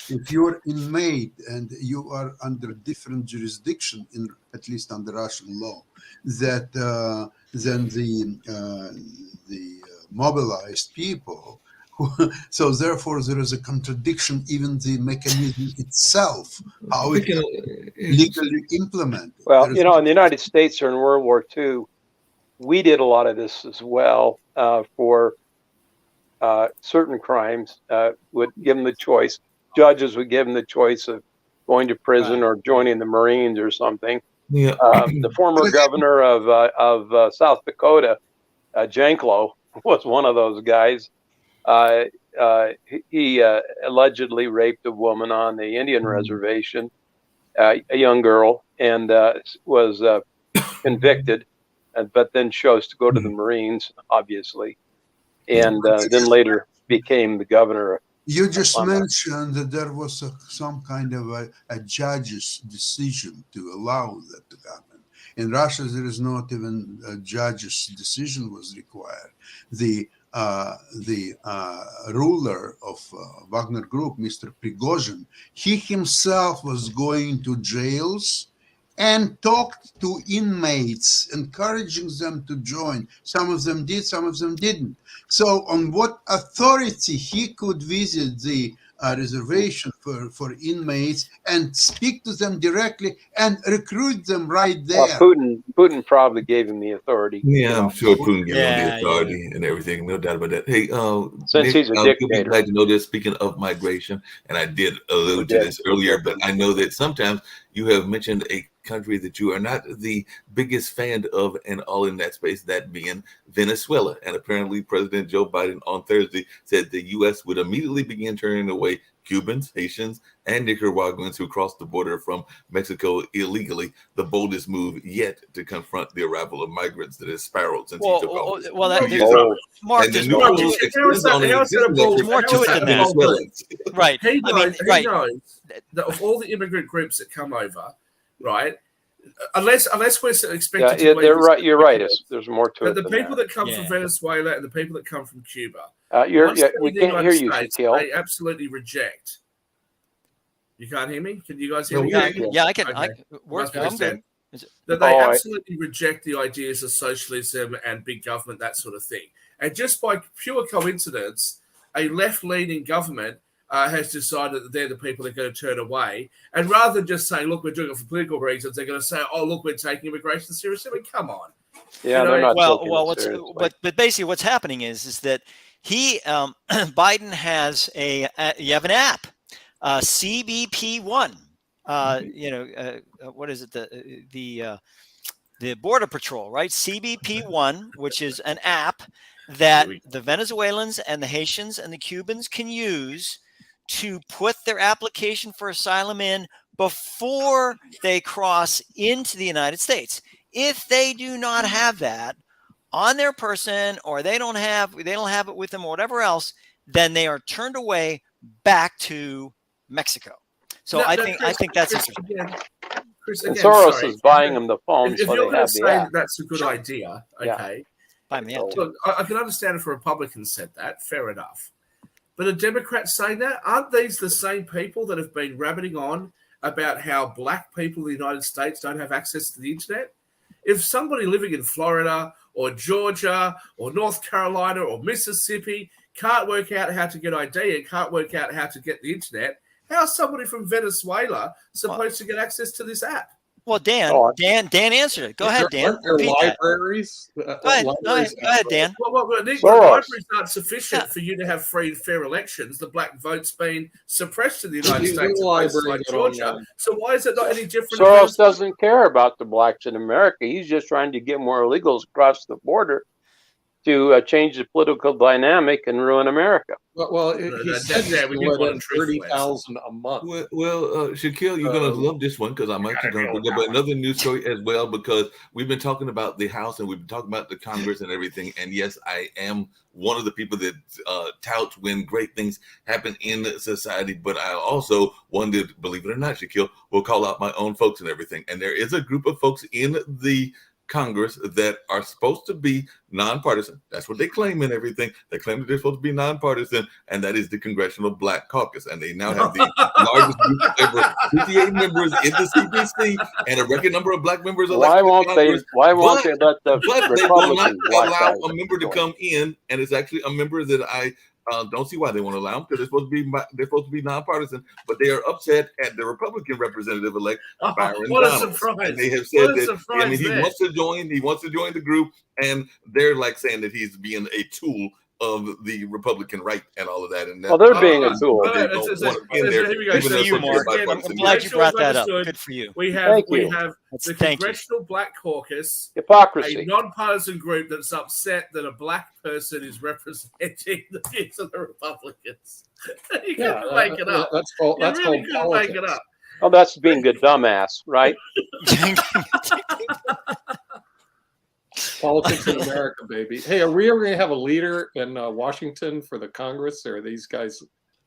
if you're inmate and you are under different jurisdiction, at least under Russian law, that than the mobilized people. So therefore, there is a contradiction, even the mechanism itself, how it can legally implement. Well, in the United States or in World War II, we did a lot of this as well for certain crimes. Would give them the choice. Judges would give them the choice of going to prison or joining the Marines or something. Yeah. The former governor of South Dakota, Janklow, was one of those guys. He allegedly raped a woman on the Indian reservation, a young girl, and was convicted, but then chose to go to the Marines, obviously, and then later became the governor. You just mentioned that there was some kind of a judge's decision to allow that to happen. In Russia, there is not even a judge's decision was required. The ruler of Wagner Group, Mr. Prigozhin, he himself was going to jails and talked to inmates, encouraging them to join. Some of them did, some of them didn't. So on what authority he could visit the reservation for inmates and speak to them directly and recruit them right there? Putin probably gave him the authority. Yeah, I'm sure Putin gave him the authority and everything. No doubt about that. Hey, since he's a you'll dictator. be glad to know this. Speaking of migration, and I did allude to this earlier, but I know that sometimes you have mentioned a country that you are not the biggest fan of, and all in that space, that being Venezuela. And apparently President Joe Biden on Thursday said the U.S. would immediately begin turning away Cubans, Haitians, and Nicaraguans who crossed the border from Mexico illegally, the boldest move yet to confront the arrival of migrants that has spiraled since he took office. Mark, there's more to it than that. Right. He knows that of all the immigrant groups that come over, right, unless we're expected to believe right. You're right. There's more to it. But the people that come from Venezuela and the people that come from Cuba, we can't hear you, Shaquille. They absolutely reject. You can't hear me? Can you guys hear me? Yeah, I can. Okay. I'm good. That they absolutely reject the ideas of socialism and big government, that sort of thing. And just by pure coincidence, a left-leaning government has decided that they're the people they're going to turn away. And rather than just saying, look, we're doing it for political reasons, they're going to say, oh, look, we're taking immigration seriously. I mean, come on. Yeah, they're not but basically what's happening is that Biden has you have an app, CBP-1. What is it? The Border Patrol, right? CBP-1, which is an app that the Venezuelans and the Haitians and the Cubans can use to put their application for asylum in before they cross into the United States. If they do not have that on their person, or they don't have it with them, or whatever else, then they are turned away back to Mexico. So I think that's interesting. Chris, and Soros is buying them the phone, if so you're they have the app. that's a good idea, okay. Look, I can understand if a Republican said that, fair enough. But a Democrat saying that, aren't these the same people that have been rabbiting on about how black people in the United States don't have access to the internet? If somebody living in Florida or Georgia or North Carolina or Mississippi can't work out how to get ID and can't work out how to get the internet, how is somebody from Venezuela supposed to get access to this app? Well, Dan answered it. Go ahead, Dan. Aren't there libraries? Go ahead, Dan. Well, the libraries aren't sufficient for you to have free and fair elections. The black vote's been suppressed in the United States, like Georgia. So why is it not any different? Soros doesn't care about the blacks in America. He's just trying to get more illegals across the border to change the political dynamic and ruin America. Well, he said we let in 30,000 a month. Well, Shaquille, you're gonna love this one because I'm actually going to bring up another news story as well, because we've been talking about the House and we've been talking about the Congress and everything. And yes, I am one of the people that touts when great things happen in society, but I also one that, believe it or not, Shaquille, will call out my own folks and everything. And there is a group of folks in the Congress that are supposed to be nonpartisan. That's what they claim and everything. They claim that they're supposed to be nonpartisan, and that is the Congressional Black Caucus. And they now have the largest group of ever 58 members in the CBC and a record number of black members elected. Why won't they let the Republicans allow a member to come in? And it's actually a member that I don't see why they won't allow them, because they're supposed to be nonpartisan, but they are upset at the Republican representative elect Byron Donalds. Surprise! And they have said that he wants to join the group, and they're like saying that he's being a tool of the Republican right and all of that. And Well, they're being a tool. they don't want in there, here we go. Good even for though you, it's Mark. bipartisan I'm glad you brought that up. Understood. Good for you. We have Thank you. the Thank you. Congressional Black Caucus, a Hypocrisy. nonpartisan group that's upset that a black person is representing the views of the Republicans. You can't make it up. That's called You really called couldn't politics. make it up. Oh, that's being a dumbass, right? Politics in America, baby. Hey, are we ever going to have a leader in Washington for the Congress, or are these guys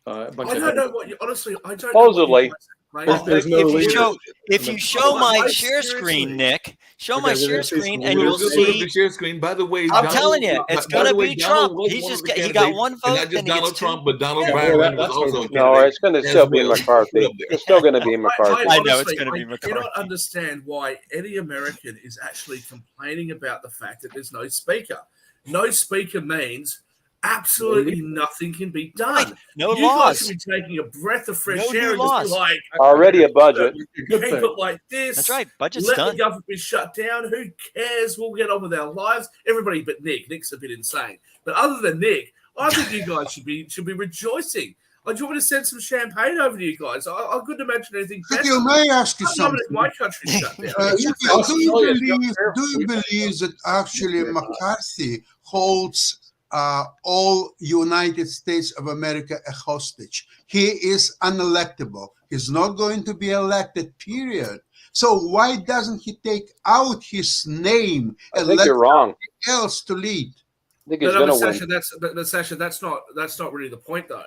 a bunch I of don't know what you, honestly, I don't Supposedly. know what you guys There's no leader. If you show my Like, share seriously. screen, Nick, show Okay, my we're share gonna see screen, some and real you'll good Look at see. the share screen. By the way, I'm telling you, it's by the gonna way, be Donald Trump. was He's one just of the he got candidates, one and vote, not then just he gets Donald two. Trump, but Donald Yeah. Byron Well, was that's also a what- No, candidate. it's going to as still be well. McCarthy. Up there. It's still going to be McCarthy. I know it's honestly, gonna be I McCarthy. cannot understand why any American is actually complaining about the fact that there's no speaker. No speaker means absolutely nothing can be done. No You laws. guys should be taking a breath of fresh No air new and just laws. be like, Already a budget. Good keep thing. it like this. That's right. Budget's Let done. the government be shut down. Who cares? We'll get on with our lives. Everybody but Nick. Nick's a bit insane. But other than Nick, I think you guys should be rejoicing. Do you want me to send some champagne over to you guys? I couldn't imagine anything better. Shakil, may I ask you I love something? it if my country's shut down. Shakil, do you Australia, believe that actually McCarthy holds all United States of America a hostage? He is unelectable. He's not going to be elected, period. So why doesn't he take out his name I and think let you're wrong. someone else to lead? I think No, he's no, going but to Sasha, win. Sasha, that's not really the point, though.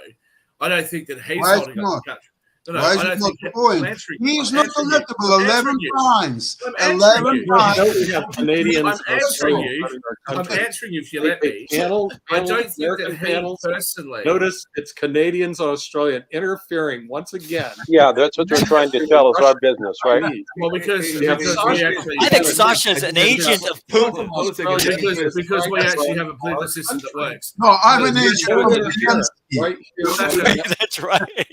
I don't think that he's Why is holding it up not? the country. No, Why is I it don't not think the that- point? I'm answering He you. is I'm not answering you. electable I'm 11 answering you. times. I'm answering 11 you. You times. know we have Canadians. I'm answering you. running our I'm country. answering you if you let me. Panels, I don't think that American he panels. personally. Notice it's Canadians and Australian interfering once again. Yeah, that's what they're trying to tell us our business, right? Well, because You have we Sasha. actually. I think Yeah, Sasha's an agent of Putin. Hold on a second. Because we actually have a political system that works. No, I'm an You're agent doing of it here, Zelensky. right here. That's right.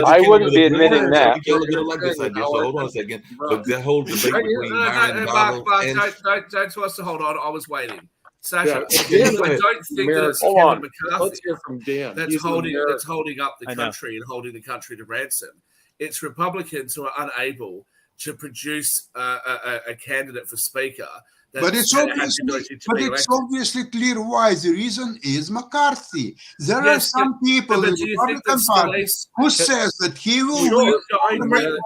I wouldn't be admitting that. You don't like this idea, so hold on a second. But that whole debate between Byron and Mark, Donald and don't tell us to hold on. I was waiting. Sasha, Yeah, I don't think that it's Hold Kevin on. McCarthy Let's hear from Dan. that's He's an holding American. up the I know. country and holding the country to ransom. It's Republicans who are unable to produce a candidate for speaker. But it's obviously clear why. The reason is McCarthy. There are some people in the Republican Party who says that he will win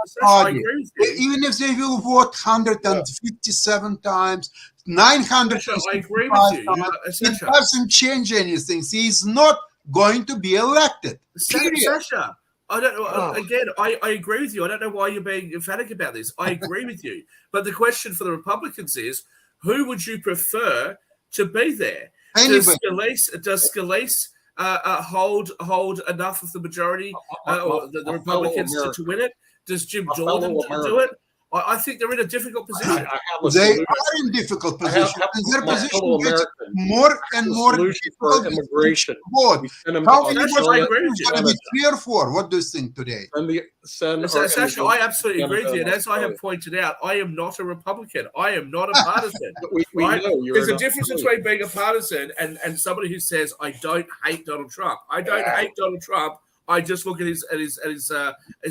even if they will vote 157 times, 955 I agree with you. times. It doesn't change anything. He is not going to be elected. Period. Sasha, I don't know. Again, I agree with you. I don't know why you're being emphatic about this. I agree with you. But the question for the Republicans is, who would you prefer to be there? Anyway, Does Scalise hold enough of the majority, or the Republicans to win it? Does Jim Jordan do it? I think they're in a difficult position. I have a they solution. are in difficult position, and their My position fellow gets Americans, more and the more solution for difficult. immigration. Vote. We send them to How many Australia. I agree with you. going to be 3 or 4? What do you think today? Send our Sasha, immigrants I absolutely agree with you. And to as I have Australia. pointed out, I am not a Republican. I am not a partisan. We Right? know you're There's a an difference Australian. between being a partisan and somebody who says, I don't hate Donald Trump. I don't hate Donald Trump. I just look at his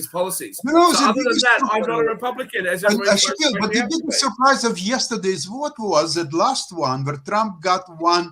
policies. You know, So the other than biggest that, I'm surprise- not a Republican. As And, everybody Shakil, but the biggest surprise of yesterday's vote was that last one where Trump got one.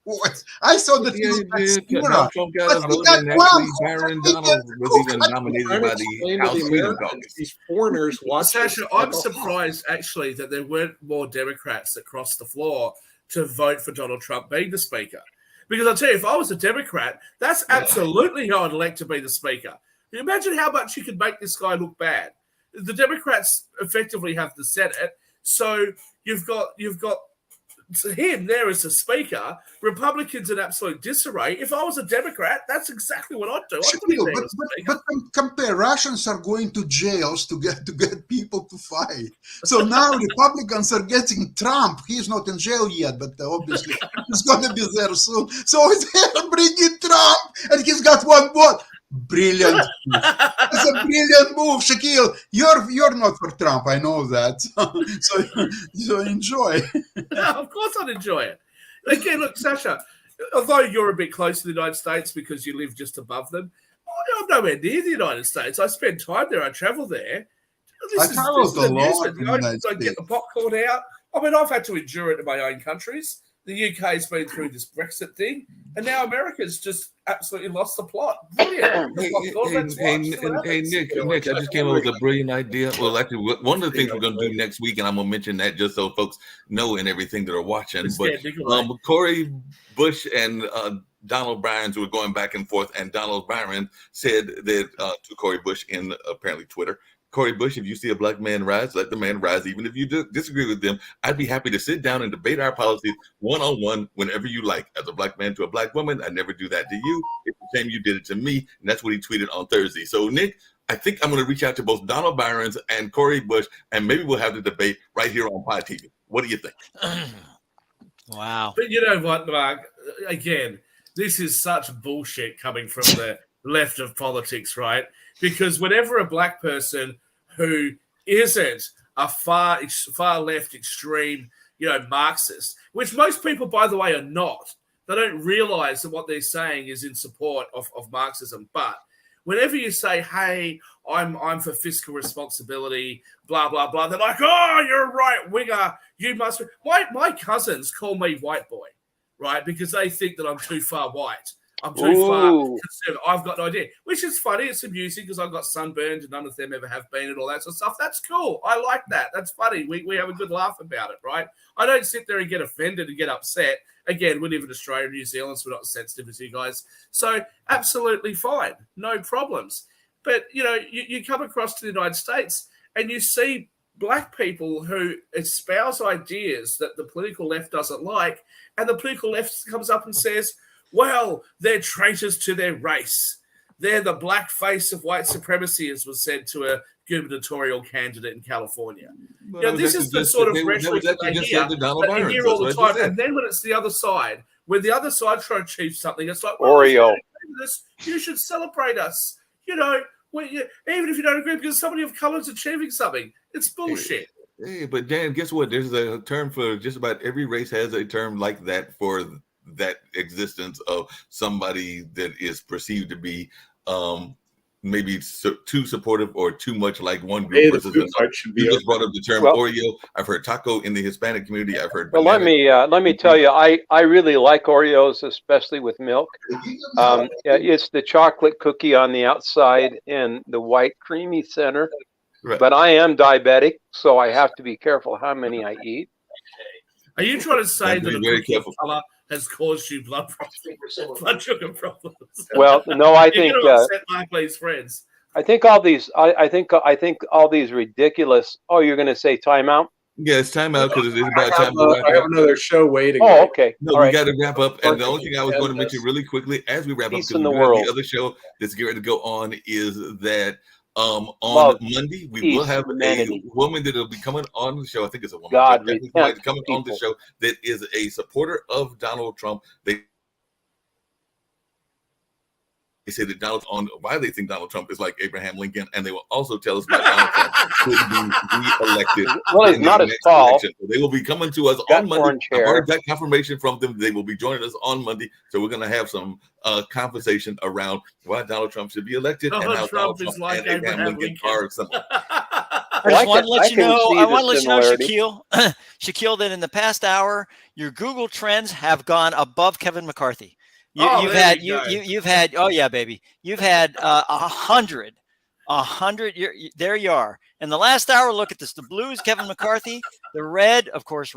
What? I thought that he was Donald Trump got a But he vote, got and one. actually Byron He Donald got was even one. nominated Trying by to the explain to House the Freedom Americans, Caucus. these foreigners watch Sasha, this I'm like a surprised actually that there weren't more Democrats that crossed the floor to vote for Donald Trump being the speaker. Because I'll tell you, if I was a Democrat, that's absolutely who I'd elect to be the speaker. Can you imagine how much you could make this guy look bad? The Democrats effectively have the Senate, so you've got him there as a speaker. Republicans in absolute disarray. If I was a Democrat, that's exactly what I'd do. I'd put him there as speaker. But compare, Russians are going to jails to get people to fight. So now Republicans are getting Trump. He's not in jail yet, but obviously he's going to be there soon. So they're bringing Trump, and he's got one vote. Brilliant. It's a brilliant move, Shakil. You're not for Trump, I know that. So enjoy. Yeah, of course I'd enjoy it. Again, look, Sasha, although you're a bit close to the United States because you live just above them, I'm nowhere near the United States. I spend time there. I travel there. This is a lot amusement. in the United I get the States. popcorn out. I mean, I've had to endure it in my own countries. The UK's been through this Brexit thing, and now America's just absolutely lost the plot. Brilliant. Hey, Nick, I just came up with a brilliant idea. Well, actually, one of the things we're going to do next week, and I'm going to mention that just so folks know and everything that are watching. But Cori Bush and Donald Byron were going back and forth, and Donald Byron said that to Cori Bush in apparently Twitter, Cori Bush, if you see a black man rise, let the man rise. Even if you disagree with them, I'd be happy to sit down and debate our policies one-on-one whenever you like. As a black man to a black woman, I never do that to you. It's the same you did it to me. And that's what he tweeted on Thursday. So, Nick, I think I'm going to reach out to both Donald Byron and Cori Bush, and maybe we'll have the debate right here on Pod TV. What do you think? Wow. But you know what, Mark? Again, this is such bullshit coming from the left of politics, right? Because whenever a black person who isn't a far left extreme, Marxist, which most people, by the way, are not, they don't realize that what they're saying is in support of Marxism. But whenever you say, hey, I'm for fiscal responsibility, blah, blah, blah, they're like, oh, you're a right winger. You must. My cousins call me white boy, right? Because they think that I'm too far white. I'm too far conservative. I've got no idea, which is funny. It's amusing because I've got sunburned and none of them ever have been and all that sort of stuff. That's cool. I like that. That's funny. We have a good laugh about it, right? I don't sit there and get offended and get upset. Again, we live in Australia and New Zealand, so we're not as sensitive as you guys. So absolutely fine. No problems. But, you come across to the United States and you see black people who espouse ideas that the political left doesn't like, and the political left comes up and says, well, they're traitors to their race. They're the black face of white supremacy, as was said to a gubernatorial candidate in California. This is the sort of rhetoric that they hear all the time. And then when it's the other side, when the other side try to achieve something, it's like, well, Oreo. You should celebrate us. Even if you don't agree, because somebody of color is achieving something. It's bullshit. Hey, but Dan, guess what? There's a term for just about every race has a term like that for that existence of somebody that is perceived to be maybe too supportive or too much like one group versus another. You just brought up the term Oreo. I've heard taco in the Hispanic community. I've heard. Well, let me tell you, I really like Oreos, especially with milk. It's the chocolate cookie on the outside and the white creamy center. Right. But I am diabetic, so I have to be careful how many I eat. Are you trying to say that a cookie color has caused you blood sugar problems? Well, no, I think upset Markley's friends. I think all these. I think all these ridiculous. Oh, you're going to say timeout? Yeah, it's timeout because it's about time. I have another show waiting. Oh, okay. No, we got to wrap up. And the only thing I was going to mention really quickly as we wrap up, because the other show that's getting ready to go on is that. On Monday, we will have a woman that will be coming on the show. I think it's a woman. Coming on the show that is a supporter of Donald Trump. They say that why they think Donald Trump is like Abraham Lincoln, and they will also tell us why Donald Trump could be re-elected. Well, he's not as tall. So they will be coming to us on Monday. I've heard that confirmation from them. They will be joining us on Monday. So we're going to have some conversation around why Donald Trump should be elected and how Donald Trump like and Abraham Lincoln are something. I want to let you know, Shaquille, Shaquille, that in the past hour, your Google trends have gone above Kevin McCarthy. You've had 100. There you are. In the last hour, look at this. The blue is Kevin McCarthy. The red, of course,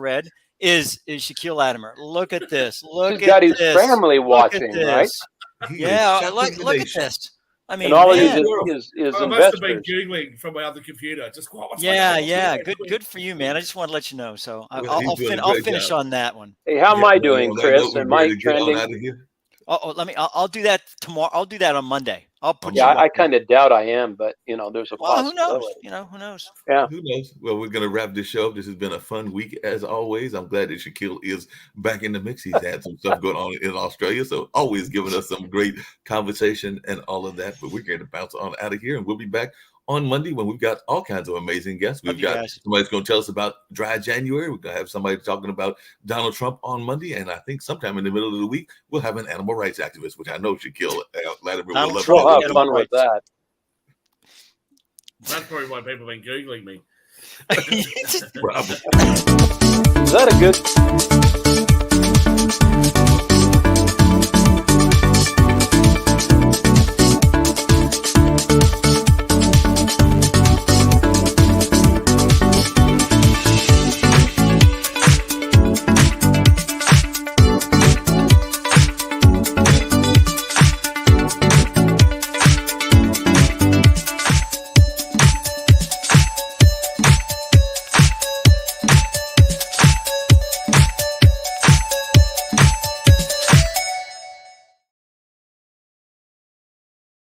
is Shaquille Latimer. Look at this. He's got his family watching, right? Yeah, look at this. I mean, and all his investors. I must have been Googling from my other computer. Good for you, man. I just want to let you know. So I'll finish on that one. Hey, how am I doing, Chris? Am I trending? I'll do that tomorrow. I'll do that on Monday. I'll put Yeah, you. I kind of doubt I am, but there's a Well, who knows? possibility. Who knows? Who knows? Well, we're going to wrap this show. This has been a fun week as always. I'm glad that Shaquille is back in the mix. He's had some stuff going on in Australia, so always giving us some great conversation and all of that. But we're going to bounce on out of here, and we'll be back on Monday when we've got all kinds of amazing guests. We've got somebody's going to tell us about Dry January. We're going to have somebody talking about Donald Trump on Monday, and I think sometime in the middle of the week we'll have an animal rights activist, which I know Shaquille Latimer will love. We'll have fun with that. That's probably why people have been Googling me. Is that a good